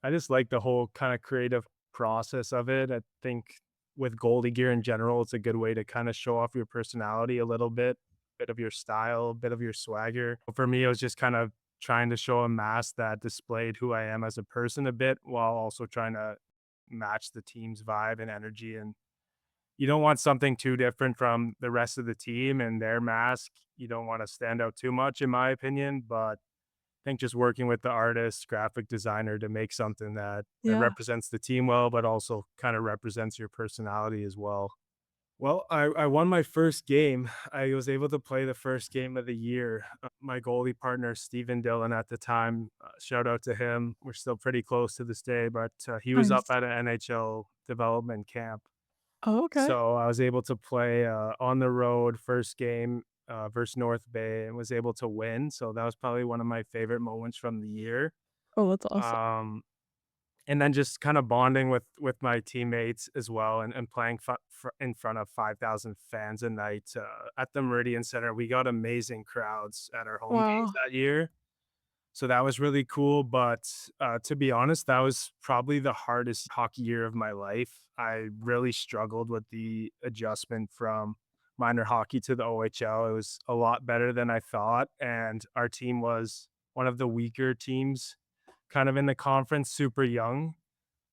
I just like the whole kind of creative process of it. I think with goalie gear in general, it's a good way to kind of show off your personality a little bit of your style, a bit of your swagger. For me, it was just kind of trying to show a mask that displayed who I am as a person a bit while also trying to match the team's vibe and energy. And you don't want something too different from the rest of the team and their mask. You don't want to stand out too much, in my opinion. But I think just working with the artist, graphic designer to make something that Yeah. represents the team well, but also kind of represents your personality as well. Well, I won my first game. I was able to play the first game of the year. My goalie partner, Steven Dillon, at the time, shout out to him. We're still pretty close to this day, but he was up Nice. at an NHL development camp. Oh, okay. So I was able to play on the road first game versus North Bay and was able to win. So that was probably one of my favorite moments from the year. Oh, that's awesome. Um, and then just kind of bonding with my teammates as well, and playing in front of 5,000 fans a night at the Meridian Center. We got amazing crowds at our home games Wow. that year. So that was really cool, but, to be honest, that was probably the hardest hockey year of my life. I really struggled with the adjustment from minor hockey to the OHL. It was a lot better than I thought, and our team was one of the weaker teams kind of in the conference, super young.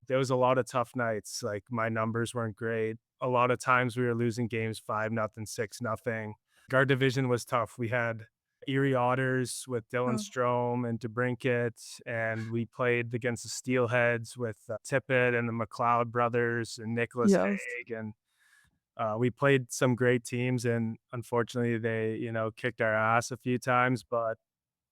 There was a lot of tough nights, like, my numbers weren't great. A lot of times we were losing games 5-0, 6-0. Our division was tough. We had Erie Otters with Dylan Oh, Strome and DeBrincat, and we played against the Steelheads with, Tippett and the McLeod brothers and Nicholas yes. Haig, and, we played some great teams, and unfortunately, they, kicked our ass a few times, but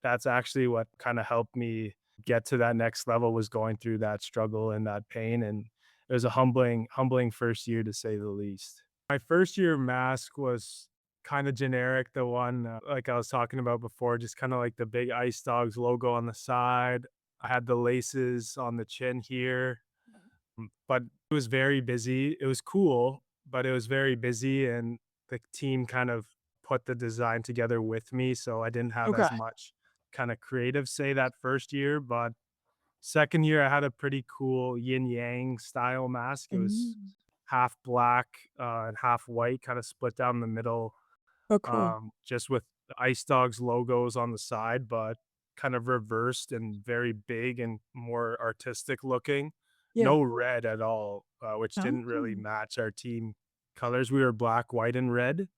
that's actually what kinda helped me get to that next level, was going through that struggle and that pain, and it was a humbling first year to say the least. My first year mask was kinda generic, the one, like I was talking about before, just kinda like the big Ice Dogs logo on the side. I had the laces on the chin here, but it was very busy. It was cool, but it was very busy, and the team kind of put the design together with me, so I didn't have Okay. as much kinda creative say that first year, but second year, I had a pretty cool yin yang style mask. It was Mm. half black, and half white, kinda split down the middle, Oh, cool. just with the Ice Dogs logos on the side, but kind of reversed and very big and more artistic looking. Yeah. No red at all, which Oh. didn't really match our team colors. We were black, white, and red,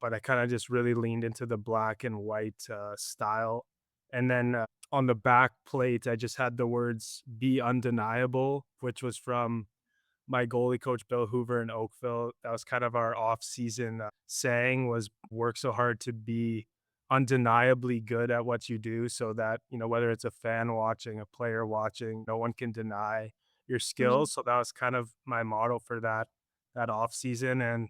but I kinda just really leaned into the black and white, style. And then, on the back plate, I just had the words "Be undeniable," which was from my goalie coach, Bill Hoover in Oakville. That was kind of our off-season, saying, was, "Work so hard to be undeniably good at what you do so that, whether it's a fan watching, a player watching, no one can deny your Mm. skills." So that was kind of my motto for that off-season, and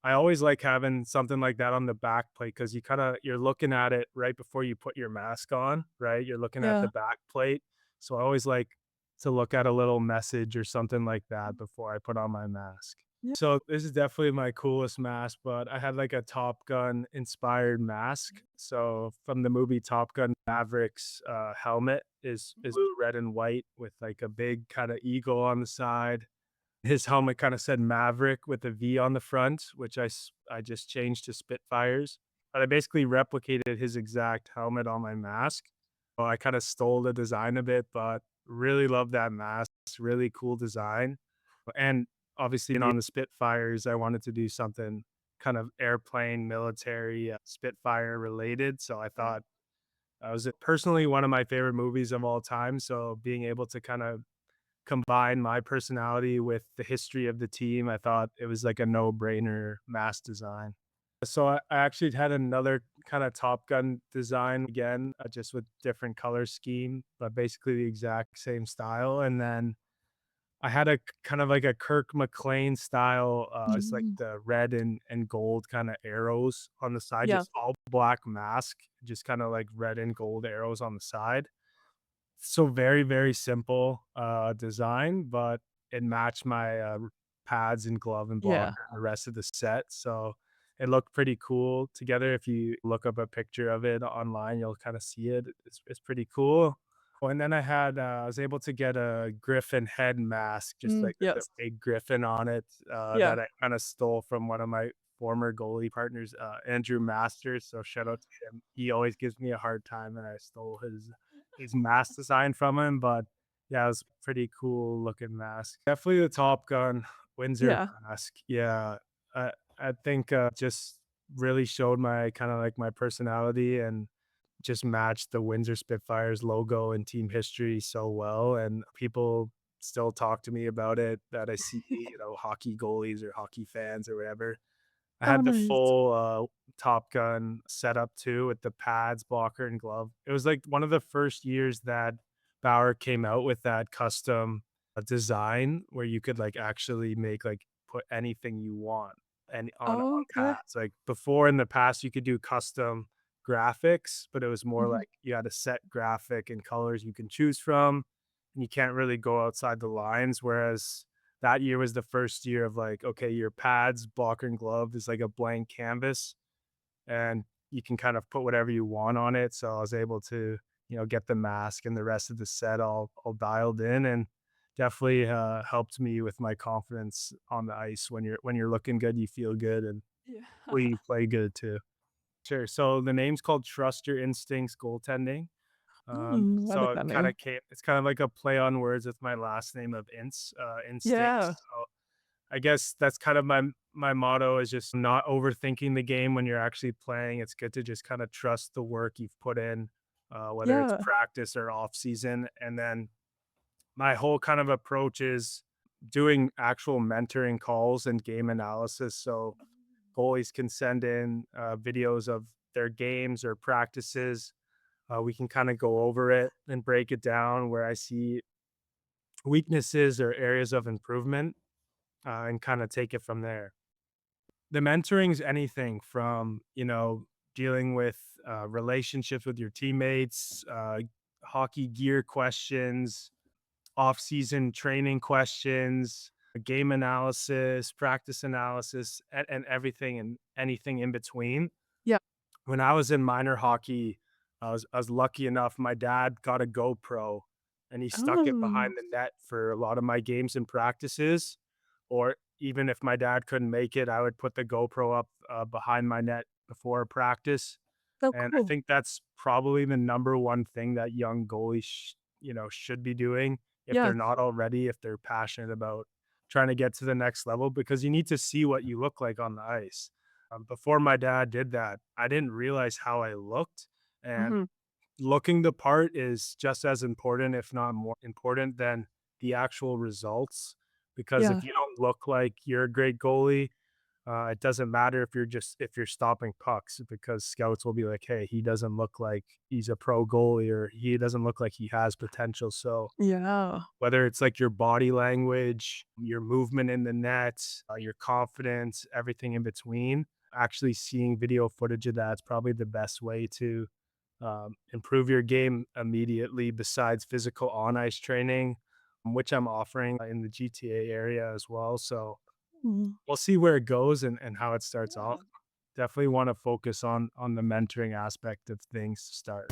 I always like having something like that on the back plate because you're looking at it right before you put your mask on, right? You're looking at the Yeah. back plate. So I always like to look at a little message or something like that before I put on my mask. Yeah. So this is definitely my coolest mask, but I had like a Top Gun inspired mask. So from the movie Top Gun, Maverick's helmet is blue, red, and white with like a big kind of eagle on the side. His helmet kinda said Maverick with a V on the front, which I just changed to Spitfires, but I basically replicated his exact helmet on my mask. Well, I kinda stole the design a bit, but really love that mask, really cool design, and obviously, on the Spitfires, I wanted to do something kind of airplane, military, Spitfire related, so I thought was it personally one of my favorite movies of all time, so being able to kinda combine my personality with the history of the team, I thought it was like a no-brainer mask design. So I actually had another kinda Top Gun design again, just with different color scheme, but basically the exact same style, and then I had a kind of like a Kirk McLean style, it's like Mm. the red and gold kinda arrows on the side, Yeah. just all black mask, just kinda like red and gold arrows on the side. So very, very simple, design, but it matched my, pads and glove and block Yeah. and the rest of the set, so it looked pretty cool together. If you look up a picture of it online, you'll kinda see it. It's pretty cool. Oh, and then I was able to get a griffin head mask, just like with a Yes. big griffin on it, Yeah. that I kinda stole from one of my former goalie partners, Andrew Masters, so shout out to him. He always gives me a hard time that I stole his mask design from him, but yeah, it was pretty cool looking mask. Definitely the Top Gun Windsor Yeah. mask. Yeah, I I think, just really showed my kinda like my personality and just matched the Windsor Spitfires logo and team history so well, and people still talk to me about it that I see, hockey goalies or hockey fans or whatever. I Oh, had the nice. full, Top Gun setup too with the pads, blocker, and glove. It was, like, one of the first years that Bauer came out with that custom, design where you could, like, actually make, like, put anything you want and on Okay. pads. Like, before in the past, you could do custom graphics, but it was more Mhm. like you had a set graphic and colors you can choose from, and you can't really go outside the lines, whereas that year was the first year of like, okay, your pads, blocker, and glove is like a blank canvas, and you can kind of put whatever you want on it. So I was able to, get the mask and the rest of the set all dialed in, and definitely helped me with my confidence on the ice. When you're looking good, you feel good, and Yeah. we play good too. Sure. So the name's called Trust Your Instincts Goaltending. I like So that name. it's kind of like a play on words with my last name of Yeah. instincts. So I guess that's kind of my motto is just not overthinking the game when you're actually playing. It's good to just kind of trust the work you've put in, whether it's Yeah. practice or off season. And then my whole kind of approach is doing actual mentoring calls and game analysis. So goalies can send in videos of their games or practices. We can kind of go over it and break it down where I see weaknesses or areas of improvement, and kind of take it from there. The mentoring is anything from, dealing with relationships with your teammates, hockey gear questions, off-season training questions, game analysis, practice analysis, and everything and anything in between. Yeah. When I was in minor hockey, I was lucky enough, my dad got a GoPro, and he stuck it behind Oh, the net for a lot of my games and practices, or even if my dad couldn't make it, I would put the GoPro up, behind my net before practice, so and I cool. think that's probably the number one thing that young goalies should be doing if they're Yes. not already, if they're passionate about trying to get to the next level, because you need to see what you look like on the ice. Before my dad did that, I didn't realize how I looked, and Mhm. looking the part is just as important, if not more important than the actual results. Because Yeah. if you don't look like you're a great goalie, it doesn't matter if you're stopping pucks, because scouts will be like, "Hey, he doesn't look like he's a pro goalie, or he doesn't look like he has potential." So Yeah. whether it's like your body language, your movement in the net, your confidence, everything in between, actually seeing video footage of that's probably the best way to improve your game immediately, besides physical on ice training, which I'm offering in the GTA area as well. So Mm. we'll see where it goes and how it starts off. Yeah. Definitely want to focus on the mentoring aspect of things to start.